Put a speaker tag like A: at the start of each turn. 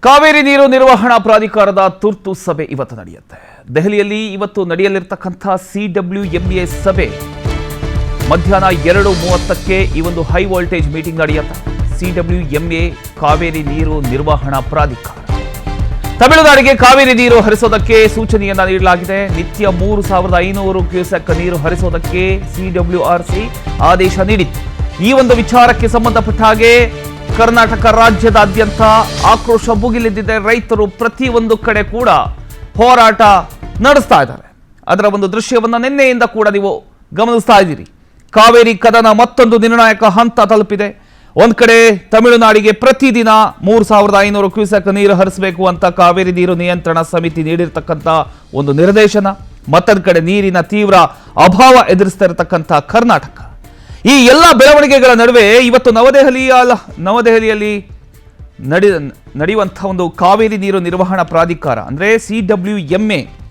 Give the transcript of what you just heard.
A: ಕಾವೇರಿ ನೀರು ನಿರ್ವಹಣಾ ಪ್ರಾಧಿಕಾರದ ತುರ್ತು ಸಭೆ ಇವತ್ತು ನಡೆಯುತ್ತೆ. ದೆಹಲಿಯಲ್ಲಿ ಇವತ್ತು ನಡೆಯಲಿರತಕ್ಕಂಥ CWMA ಸಭೆ ಮಧ್ಯಾಹ್ನ 2:30ಕ್ಕೆ ಈ ಒಂದು ಹೈ ವೋಲ್ಟೇಜ್ ಮೀಟಿಂಗ್ ನಡೆಯುತ್ತೆ. CWMA ಕಾವೇರಿ ನೀರು ನಿರ್ವಹಣಾ ಪ್ರಾಧಿಕಾರ ತಮಿಳುನಾಡಿಗೆ ಕಾವೇರಿ ನೀರು ಹರಿಸೋದಕ್ಕೆ ಸೂಚನೆಯನ್ನ ನೀಡಲಾಗಿದೆ. ನಿತ್ಯ 3500 ಕ್ಯೂಸೆಕ್ ನೀರು ಹರಿಸೋದಕ್ಕೆ CWRC ಆದೇಶ ನೀಡಿತ್ತು. ಈ ಒಂದು ವಿಚಾರಕ್ಕೆ ಸಂಬಂಧಪಟ್ಟ ಹಾಗೆ ಕರ್ನಾಟಕ ರಾಜ್ಯದಾದ್ಯಂತ ಆಕ್ರೋಶ ಭುಗಿಲೆದ್ದಿದೆ. ರೈತರು ಪ್ರತಿಯೊಂದು ಕಡೆ ಕೂಡ ಹೋರಾಟ ನಡೆಸ್ತಾ ಇದ್ದಾರೆ. ಅದರ ಒಂದು ದೃಶ್ಯವನ್ನ ನಿನ್ನೆಯಿಂದ ಕೂಡ ನೀವು ಗಮನಿಸ್ತಾ ಇದ್ದೀರಿ. ಕಾವೇರಿ ಕದನ ಮತ್ತೊಂದು ನಿರ್ಣಾಯಕ ಹಂತ ತಲುಪಿದೆ. ಒಂದ್ ಕಡೆ ತಮಿಳುನಾಡಿಗೆ ಪ್ರತಿದಿನ 3500 ಕ್ಯೂಸೆಕ್ ನೀರು ಹರಿಸಬೇಕು ಅಂತ ಕಾವೇರಿ ನೀರು ನಿಯಂತ್ರಣ ಸಮಿತಿ ನೀಡಿರ್ತಕ್ಕಂಥ ಒಂದು ನಿರ್ದೇಶನ. ಮತ್ತೊಂದು ಕಡೆ ನೀರಿನ ತೀವ್ರ ಅಭಾವ ಎದುರಿಸ್ತಾ ಇರತಕ್ಕಂಥ ಕರ್ನಾಟಕ. ಈ ಎಲ್ಲ ಬೆಳವಣಿಗೆಗಳ ನಡುವೆ ಇವತ್ತು ನವದೆಹಲಿಯಲ್ಲಿ ನಡೆಯುವಂತಹ ಒಂದು ಕಾವೇರಿ ನೀರು ನಿರ್ವಹಣಾ ಪ್ರಾಧಿಕಾರ ಅಂದ್ರೆ CWMA